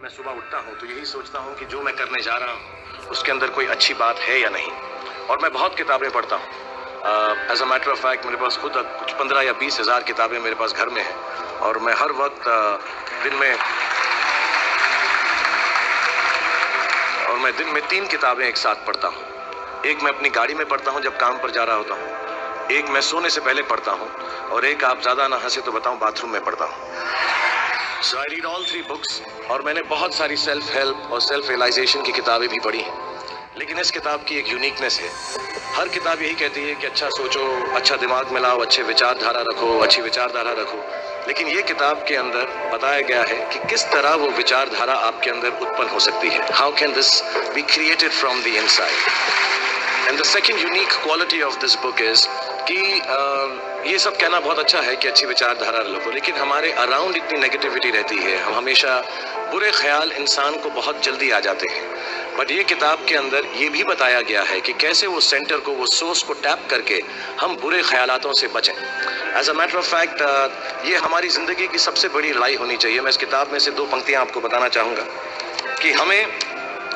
मैं सुबह उठता हूँ तो यही सोचता हूँ कि जो मैं करने जा रहा हूँ उसके अंदर कोई अच्छी बात है या नहीं। और मैं बहुत किताबें पढ़ता हूँ। As a matter of fact मेरे पास खुद कुछ 15 या 20 हज़ार किताबें मेरे पास घर में हैं। और मैं हर वक्त दिन में 3 किताबें एक साथ पढ़ता हूँ। एक मैं अपनी गाड़ी में पढ़ता हूँ जब काम पर जा रहा होता हूँ, एक मैं सोने से पहले पढ़ता हूँ, और एक, आप ज़्यादा ना हंसे तो बताऊँ, बाथरूम में पढ़ता हूँ। So I read all 3 books। और मैंने बहुत सारी सेल्फ हेल्प और सेल्फ रियलाइजेशन की किताबें भी पढ़ी हैं। लेकिन इस किताब की एक यूनिकनेस है। हर किताब यही कहती है कि अच्छा सोचो, अच्छा दिमाग मिलाओ, अच्छे विचारधारा रखो, अच्छी विचारधारा रखो। लेकिन ये किताब के अंदर बताया गया है कि किस तरह वो विचारधारा आपके अंदर उत्पन्न हो सकती है। How can this be created from the inside. And the second unique quality of this book is कि ये सब कहना बहुत अच्छा है कि अच्छी विचारधारा रखो, लेकिन हमारे अराउंड इतनी नेगेटिविटी रहती है, हम हमेशा बुरे ख्याल इंसान को बहुत जल्दी आ जाते हैं। बट ये किताब के अंदर ये भी बताया गया है कि कैसे वो सेंटर को, वो सोर्स को टैप करके हम बुरे ख्यालातों से बचें। As a matter of fact ये हमारी ज़िंदगी की सबसे बड़ी लड़ाई होनी चाहिए। मैं इस किताब में से 2 पंक्तियाँ आपको बताना चाहूँगा कि हमें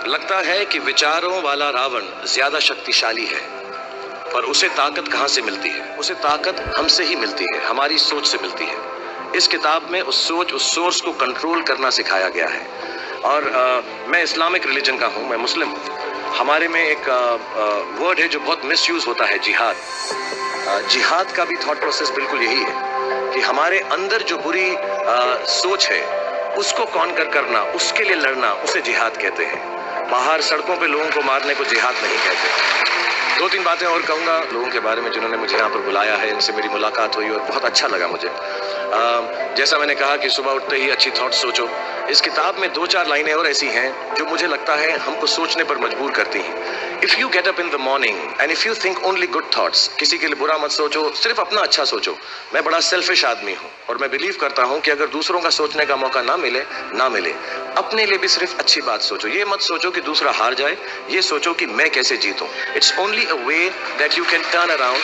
लगता है कि विचारों वाला रावण ज़्यादा शक्तिशाली है, पर उसे ताकत कहाँ से मिलती है? उसे ताकत हमसे ही मिलती है, हमारी सोच से मिलती है। इस किताब में उस सोच, उस सोर्स को कंट्रोल करना सिखाया गया है। और मैं इस्लामिक रिलीजन का हूँ, मैं मुस्लिम हूँ। हमारे में एक वर्ड है जो बहुत मिसयूज होता है, जिहाद। जिहाद का भी थॉट प्रोसेस बिल्कुल यही है कि हमारे अंदर जो बुरी सोच है उसको कॉन्कर करना, उसके लिए लड़ना, उसे जिहाद कहते हैं। बाहर सड़कों पे लोगों को मारने को जिहाद नहीं कहते। 2-3 बातें और कहूँगा लोगों के बारे में जिन्होंने मुझे यहाँ पर बुलाया है, इनसे मेरी मुलाकात हुई और बहुत अच्छा लगा मुझे। जैसा मैंने कहा कि सुबह उठते ही अच्छी थॉट्स सोचो। इस किताब में 2-4 लाइनें और ऐसी हैं जो मुझे लगता है हमको सोचने पर मजबूर करती हैं। If you get up in the morning and if you think only good thoughts, किसी के लिए बुरा मत सोचो, सिर्फ अपना अच्छा सोचो। मैं बड़ा सेल्फिश आदमी हूँ और मैं बिलीव करता हूँ कि अगर दूसरों का सोचने का मौका ना मिले, अपने लिए भी सिर्फ अच्छी बात सोचो। ये मत सोचो कि दूसरा हार जाए, ये सोचो कि मैं कैसे जीतूं। It's only a way that you can turn around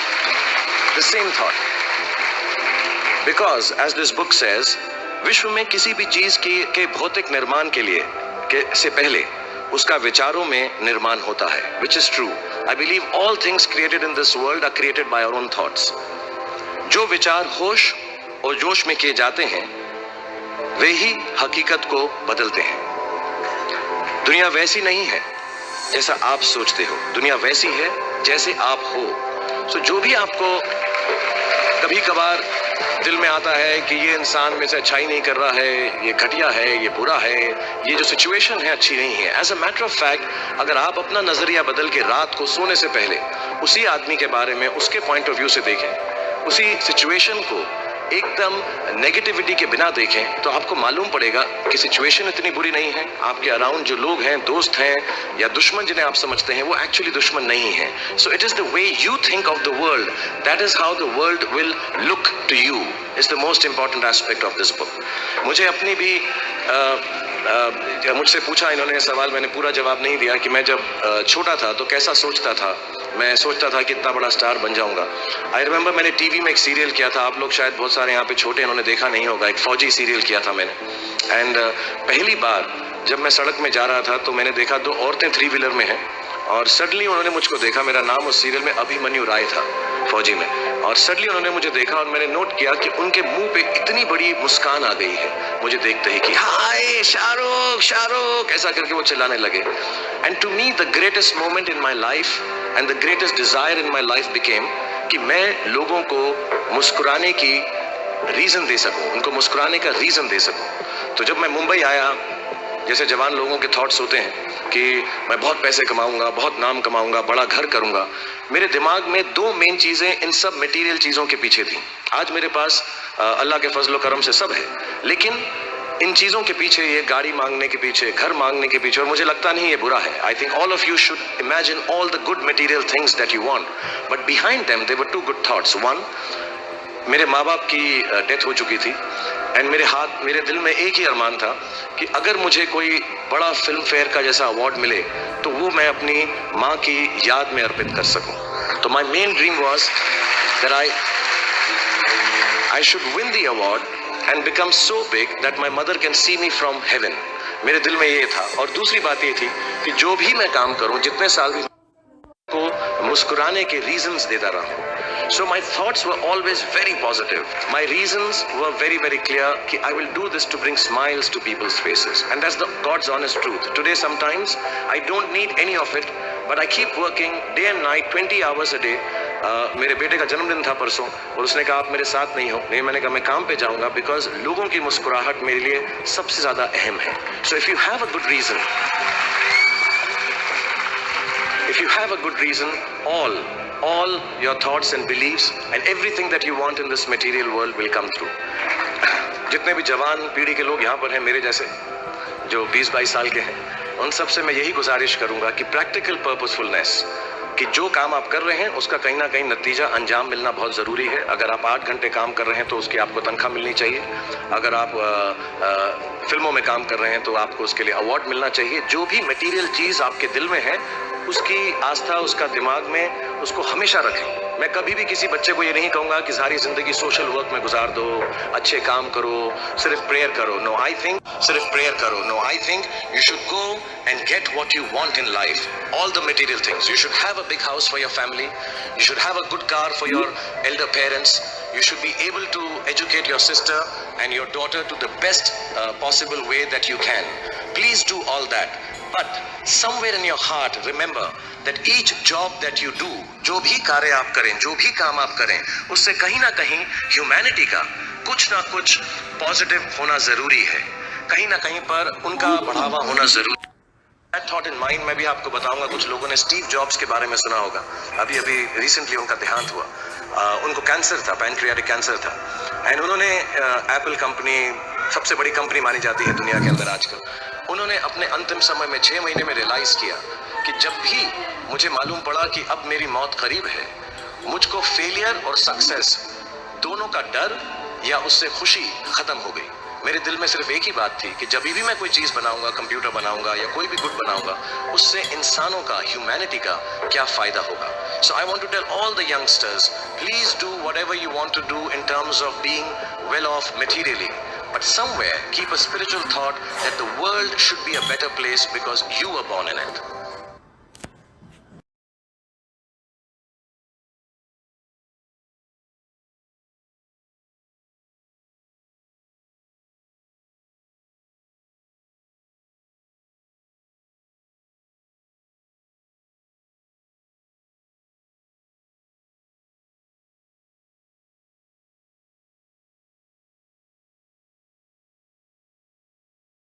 the same thought. Because as this book says, विश्व में किसी भी चीज के भौतिक निर्माण से पहले उसका विचारों में निर्माण होता है, which is true. I believe all things created in this world are created by our own thoughts. जो विचार होश और जोश में किए जाते हैं वे ही हकीकत को बदलते हैं। दुनिया वैसी नहीं है जैसा आप सोचते हो, दुनिया वैसी है जैसे आप हो। सो जो भी आपको कभी कभार दिल में आता है कि ये इंसान में से अच्छाई नहीं कर रहा है, ये घटिया है, ये बुरा है, ये जो सिचुएशन है अच्छी नहीं है, as a matter of fact अगर आप अपना नजरिया बदल के रात को सोने से पहले उसी आदमी के बारे में उसके पॉइंट ऑफ व्यू से देखें, उसी सिचुएशन को एकदम नेगेटिविटी के बिना देखें, तो आपको मालूम पड़ेगा कि सिचुएशन इतनी बुरी नहीं है। आपके अराउंड जो लोग हैं, दोस्त हैं या दुश्मन जिन्हें आप समझते हैं, वो एक्चुअली दुश्मन नहीं है। So it is the way you think of the world, that is how the world will look to you, is the most important aspect of this book. मुझे अपनी भी मुझसे पूछा इन्होंने सवाल, मैंने पूरा जवाब नहीं दिया कि मैं जब छोटा था तो कैसा सोचता था। मैं सोचता था कि इतना बड़ा स्टार बन जाऊंगा। आई रिमेंबर मैंने टीवी में एक सीरियल किया था, आप लोग शायद बहुत सारे यहाँ पे छोटे इन्होंने देखा नहीं होगा, एक फौजी सीरियल किया था मैंने। एंड पहली बार जब मैं सड़क में जा रहा था तो मैंने देखा 2 औरतें 3 व्हीलर में हैं और सडनली उन्होंने मुझको देखा। मेरा नाम उस सीरियल में अभिमन्यु राय था, फौजी में। और सडनली उन्होंने मुझे देखा और मैंने नोट किया कि उनके मुंह पे इतनी बड़ी मुस्कान आ गई है मुझे देखते ही कि हाय शाहरुख शाहरुख, ऐसा करके वो चिल्लाने लगे। And to me the greatest moment in my life and the greatest desire in my life became कि मैं लोगों को मुस्कुराने की रीजन दे सकूं, उनको मुस्कुराने का रीजन दे सकूं। तो जब मैं मुंबई आया, जैसे जवान लोगों के थॉट्स होते हैं कि मैं बहुत पैसे कमाऊंगा, बहुत नाम कमाऊंगा, बड़ा घर करूंगा, मेरे दिमाग में 2 मेन चीजें इन सब मटेरियल चीजों के पीछे थी। आज मेरे पास अल्लाह के फजल करम से सब है, लेकिन इन चीजों के पीछे, ये गाड़ी मांगने के पीछे, घर मांगने के पीछे, और मुझे लगता नहीं ये बुरा है। I think all of you should imagine all the good material things that you want, but behind them there were 2 good thoughts. 1, मेरे माँ बाप की डेथ हो चुकी थी एंड मेरे दिल में एक ही अरमान था कि अगर मुझे कोई बड़ा फिल्म फेयर का जैसा अवार्ड मिले तो वो मैं अपनी माँ की याद में अर्पित कर सकूं। तो my main dream was that I should win the award and become so big that my mother can see me from heaven. मेरे दिल में ये था। और दूसरी बात ये थी कि जो भी मैं काम करूं, जितने साल भी को मुस्कुराने के रीजंस देता रहा। So my thoughts were always very positive. My reasons were very, very clear कि I will do this to bring smiles to people's faces. And that's the God's honest truth. Today sometimes I don't need any of it, but I keep working day and night, 20 hours a day. मेरे बेटे का जन्मदिन था परसों और उसने कहा आप मेरे साथ नहीं हो। नहीं, मैंने कहा मैं काम पे जाऊंगा, बिकॉज लोगों की मुस्कुराहट मेरे लिए सबसे ज्यादा अहम है। So if you have a good reason, if you have a good reason, all your thoughts and beliefs and everything that you want in this material world will come true. जितने भी जवान पीढ़ी के लोग यहाँ पर हैं, मेरे जैसे जो 20-22 साल के हैं, उन सब से मैं यही गुजारिश करूंगा कि प्रैक्टिकल पर्पसफुलनेस, कि जो काम आप कर रहे हैं उसका कहीं ना कहीं नतीजा अंजाम मिलना बहुत ज़रूरी है। अगर आप 8 घंटे काम कर रहे हैं तो उसकी आपको तनख्वाह मिलनी चाहिए। अगर आप फिल्मों में काम कर रहे हैं तो आपको उसके लिए अवार्ड मिलना चाहिए। जो भी मटेरियल चीज़ आपके दिल में है, उसकी आस्था, उसका दिमाग में, उसको हमेशा रखें। मैं कभी भी किसी बच्चे को ये नहीं कहूँगा कि सारी ज़िंदगी सोशल वर्क में गुजार दो, अच्छे काम करो, सिर्फ प्रेयर करो। नो, आई थिंक सिर्फ प्रेयर करो। No, I think you should go and get what you want in life, all the material things. You should have a big house for your family, you should have a good car for your elder parents, you should be able to educate your sister and your daughter to the best possible way that you can. Please do all that, but somewhere in your heart remember that each job that you do, जो भी कार्य आप करें, जो भी काम आप करें, उससे कहीं ना कहीं ह्यूमैनिटी का कुछ ना कुछ पॉजिटिव होना जरूरी है। कहीं ना कहीं पर उनका बढ़ावा होना जरूरी। थॉट इन माइंड मैं भी आपको बताऊंगा। कुछ लोगों ने स्टीव जॉब्स के बारे में सुना होगा। अभी रिसेंटली उनका देहांत हुआ। उनको कैंसर था, पैनक्रियाटिक कैंसर था, एंड उन्होंने एप्पल कंपनी, सबसे बड़ी कंपनी मानी जाती है दुनिया के अंदर आजकल, उन्होंने अपने अंतिम समय में 6 महीने में रियलाइज किया कि जब भी मुझे मालूम पड़ा कि अब मेरी मौत करीब है, मुझको फेलियर और सक्सेस दोनों का डर या उससे खुशी खत्म हो गई। मेरे दिल में सिर्फ एक ही बात थी कि जब भी मैं कोई चीज़ बनाऊंगा, कंप्यूटर बनाऊंगा या कोई भी गुड बनाऊंगा, उससे इंसानों का, ह्यूमैनिटी का क्या फ़ायदा होगा। So I want to tell all the youngsters, please do whatever you want to do in terms of being well off materially, but somewhere keep a spiritual thought that the world should be a better place because you were born in it.